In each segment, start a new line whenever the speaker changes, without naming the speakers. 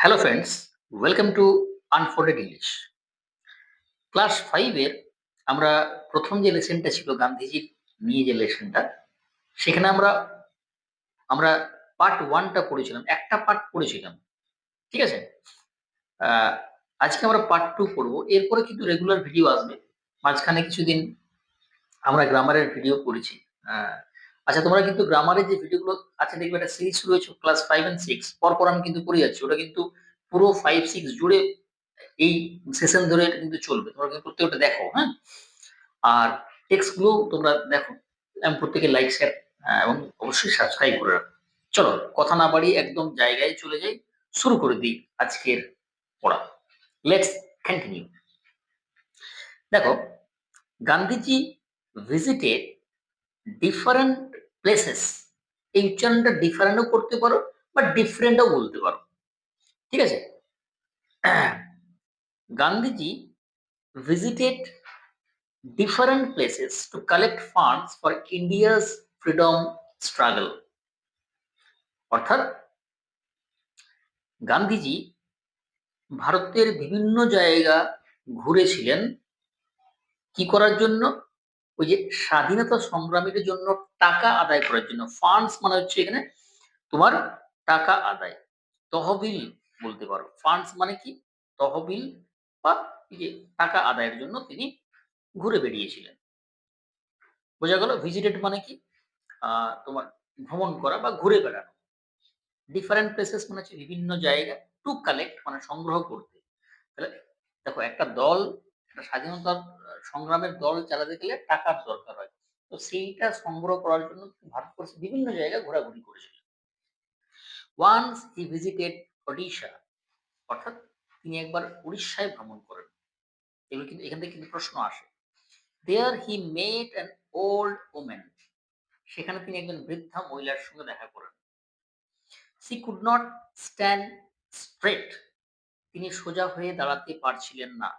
Hello friends, welcome to unfolded English. Class 5 এর আমরা প্রথম যে লেসনটা ছিল গান্ধীজির নিয়ে যে লেসনটা, সেখানে আমরা আমরা পার্ট 1 টা পড়েছিলাম। একটা পার্ট পড়েছিলাম। ঠিক আছে? আ আজকে আমরা পার্ট 2 পড়ব। এরপরে কিন্তু রেগুলার ভিডিও আসবে। মাঝখানে কিছুদিন আমরা গ্রামারের ভিডিও করেছি। আ আচ্ছা, তোমরা কিন্তু গ্রামারের যে ভিডিওগুলো আছে দেখবে একটা সিরিজ শুরু হয়েছে ক্লাস 5 অ্যান্ড 6 পরপর আমি কিন্তু করে যাচ্ছি। ওটা কিন্তু পুরো 5-6 জুড়ে এই সেশন ধরে এটা কিন্তু চলবে। তোমরা কিন্তু প্রত্যেকটা দেখো, হ্যাঁ? আর টেক্সট গুলোও তোমরা দেখো। প্রত্যেকে লাইক, শেয়ার এবং অবশ্যই সাবস্ক্রাইব করে রাখো। চলো কথা না বাড়িয়ে একদম জায়গায় চলে যাই। শুরু করে দিই আজকের পড়া। Let's continue. দেখো, গান্ধীজি ভিজিটেড ডিফারেন্ট প্লেসেস। এই উচ্চারণটা ডিফারেন্টও করতে পারো বা ডিফারেন্টও বলতে পারো। ঠিক আছে? Gandhiji visited different places to collect funds for India's freedom struggle. অর্থাৎ গান্ধীজি ভারতের বিভিন্ন জায়গা ঘুরেছিলেন কি করার জন্য? ওই যে স্বাধীনতা সংগ্রামীদের জন্য টাকা আদায় করার জন্য। ফান্ডস মানে হচ্ছে এখানে তোমার টাকা আদায়, তহবিল বলতে পারো। ফান্ডস মানে কি? তহবিল বা এই যে টাকা আদায়ের জন্য তিনি ঘুরে বেরিয়েছিলেন। বোঝা গেল? ভিজিটেড মানে কি? তোমার ভ্রমণ করা বা ঘুরে বেড়ানো। ডিফারেন্ট প্লেসেস মানে হচ্ছে বিভিন্ন জায়গা, টু কালেক্ট মানে সংগ্রহ করতে। তাহলে দেখো, একটা দল, একটা স্বাধীনতার সংগ্রামের দল চালাতে গেলে টাকার দরকার হয়। তো সেইটা সংগ্রহ করার জন্য ভারতবর্ষের বিভিন্ন জায়গায় ঘোরাঘুরি করেছিলেন। ওয়ান্স হি ভিজিটেড ওডিশা, অর্থাৎ তিনি একবার উড়িষ্যায় ভ্রমণ করেন। এগুলো কিন্তু এখান থেকে কিন্তু প্রশ্ন আসে। দেয়ার হি মেট অ্যান ওল্ড ওমেন, সেখানে তিনি একজন বৃদ্ধা মহিলার সঙ্গে দেখা করেন। She could not stand straight, তিনি সোজা হয়ে দাঁড়াতে পারছিলেন না।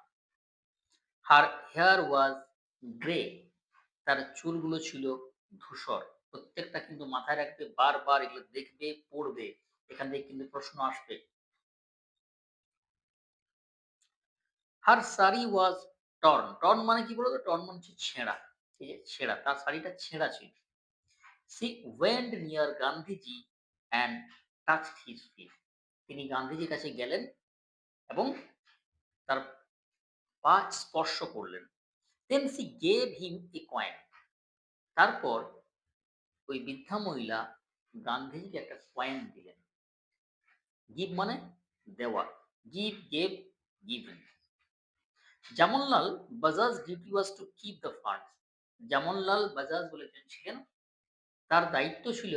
Her hair was grey, তার চুলগুলো ছিল ধূসর। প্রত্যেকটা কিন্তু মাথায় রাখবে, বারবার এগুলো দেখবে, পড়বে। এখান থেকে কিন্তু প্রশ্ন আসবে। Her sari was torn, torn মানে কি বলতো? torn মানে হচ্ছে ছেঁড়া। এই যে ছেঁড়া, তার শাড়িটা ছেঁড়া ছিল। She went near Gandhiji and touched his feet, তিনি গান্ধীজির কাছে গেলেন এবং তার পা স্পর্শ করলেন। Then she gave him a coin, তারপর ওই বৃদ্ধা মহিলা গান্ধীজিকে একটা কয়েন দিলেন। গিভ মানে দেওয়া, give, gave, given. Jamnalal Bajaj duty was to keep the funds, Jamnalal Bajaj বলে একজন ছিলেন, তার দায়িত্ব ছিল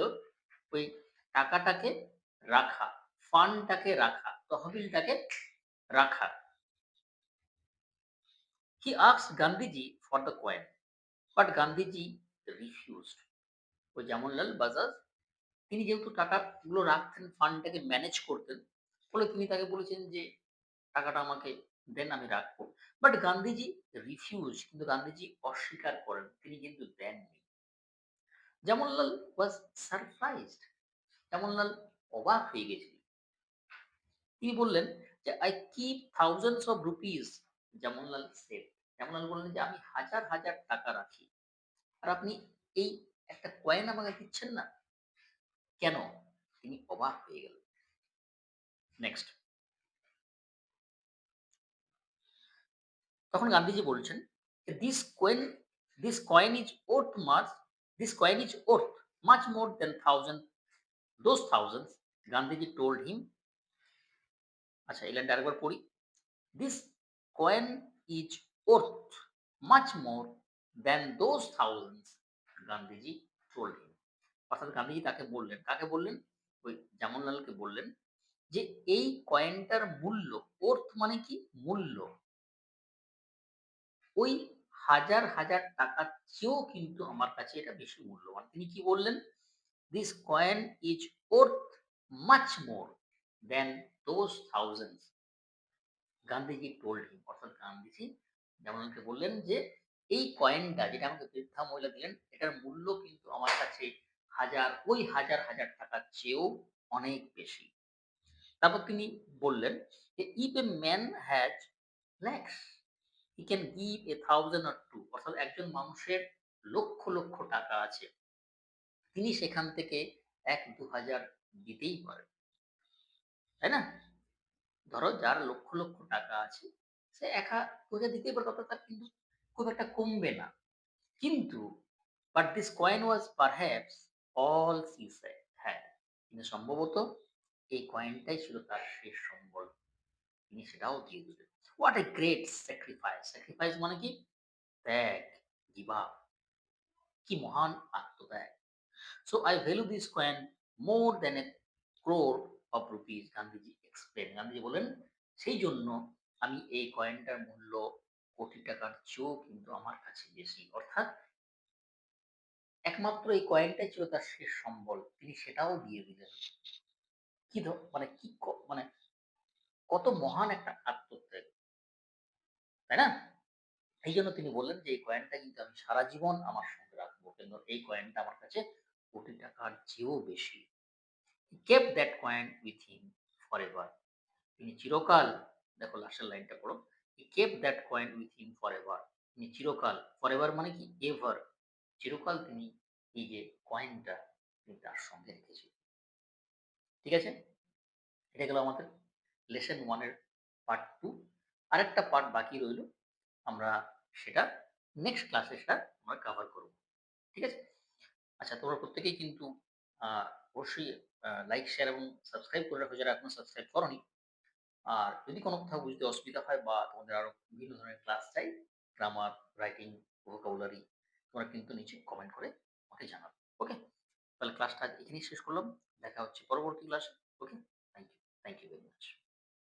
ওই টাকাটাকে রাখা, ফান্ডটাকে রাখা, তহবিলটাকে রাখা। He asked Gandhiji for the coin, but Gandhiji refused. ওই জামনলাল বাজাজ তিনি যেহেতু টাকাগুলো রাখতেন, ফান্ডটাকে ম্যানেজ করতেন, ফলে তিনি তাকে বলেছেন যে টাকাটা আমাকে দেন, আমি রাখবো। বাট গান্ধীজি রিফিউজ, কিন্তু গান্ধীজি অস্বীকার করেন, তিনি কিন্তু দেননি। জামনলাল ওয়াজ সারপ্রাইজড, জামনলাল অবাক হয়ে গেছিলেন। তিনি বললেন যে I keep thousands of rupees, Jamnalal said, Jamnalal বললেন যে আমি হাজার হাজার টাকা রাখি, আর আপনি এই একটা কয়েন আমাকে দিচ্ছেন না, কেন? তিনি অবাক হয়ে গেলেন। নেক্সট, তখন গান্ধীজি বলছেন, this coin, this coin is worth much, this coin is worth much more than thousand, those thousands, Gandhiji told him. আচ্ছা, এই লাইনটা আরেকবার পড়ি। This coin is worth much more than those thousands, Gandhiji told him. অর্থাৎ গান্ধীজি তাকে বললেন, কাকে বললেন? ওই জামনলালকে বললেন যে এই কয়েনটার মূল্য, ওর্থ মানে কি? মূল্য, ওই হাজার হাজার টাকার চেয়েও কিন্তু আমার কাছে এটা বেশি মূল্যবান। তিনি কি বললেন? This coin is worth much more than those thousands, Gandhiji told him. অর্থাৎ গান্ধীজি জামনলালকে বললেন যে এই কয়েনটা যেটা আমাকে বৃদ্ধা মহিলা দিলেন, এটার মূল্য কিন্তু আমার কাছে হাজার, ওই হাজার হাজার টাকার চেয়েও অনেক বেশি। তারপর তিনি বললেন যে, "if a man has lakhs, he can give 1,000 or 2" অর্থাৎ একজন মানুষের লক্ষ, লক্ষ টাকা আছে। তিনি সেখান থেকে ১-২,০০০ দিতেই পারেন। তাই না? ধরো যার লক্ষ, লক্ষ টাকা আছে সে ১,০০০ দিতেই পারে, তাতে তার কিন্তু খুব একটা কমবে না। কিন্তু but this coin was perhaps all she had, কিন্তু সম্ভবত এই কয়েনটাই ছিল তার শেষ সম্বল। তিনি সেটাও দিয়ে দিলেন। What a great sacrifice! Sacrifice মানে কি? ত্যাগ, give up, কি মহান আত্মত্যাগ। So I value this coin more than a crore of rupees, Gandhiji explain, Gandhiji বললেন, সেই জন্য আমি এই কয়েনটার মূল্য কোটি টাকার চেয়েও কিন্তু আমার কাছে বেশি। অর্থাৎ একমাত্র এই কয়েনটাই ছিল তার শেষ সম্বল। তিনি সেটাও দিয়ে দিলেন। কি মানে কি মানে কত মহান একটা আত্মত্যাগ, তাই না? এইজন্য তিনি বললেন যে, "এই কয়েনটা কিন্তু আমি সারা জীবন আমার সঙ্গে রাখবো। কেন এই কয়েনটা আমার কাছে কোটি টাকার চেয়েও বেশি।" He kept that coin with him forever. তিনি চিরকাল, দেখো লাস্টের লাইনটা পড়ো। He kept that coin with him forever. তিনি চিরকাল, forever মানে কি? ever, চিরকাল তিনি এই যে কয়েনটা তিনি তার সঙ্গে রেখেছিলেন। ঠিক আছে? এটা গেল আমাদের লেসন 1 এর পার্ট 2। আরেকটা পার্ট বাকি রইল। আমরা সেটা নেক্সট ক্লাসে সেটা আমরা কভার করব। ঠিক আছে? আচ্ছা, তোমরা প্রত্যেকেই কিন্তু আ অবশ্যই লাইক, শেয়ার এবং সাবস্ক্রাইব করে রাখো যারা এখনো সাবস্ক্রাইব করোনি। আর যদি কোনো কোথাও বুঝতে অসুবিধা হয় বা তোমাদের আরো বিভিন্ন ধরনের ক্লাস চাই, গ্রামার, রাইটিং, ভোকাবুলারি, তোমরা কিন্তু নিচে কমেন্ট করে আমাকে জানাবে। ওকে? তাহলে ক্লাসটা আজ এখানেই শেষ করলাম। দেখা হচ্ছে পরবর্তী ক্লাসে। Okay? Thank you. Thank you very much.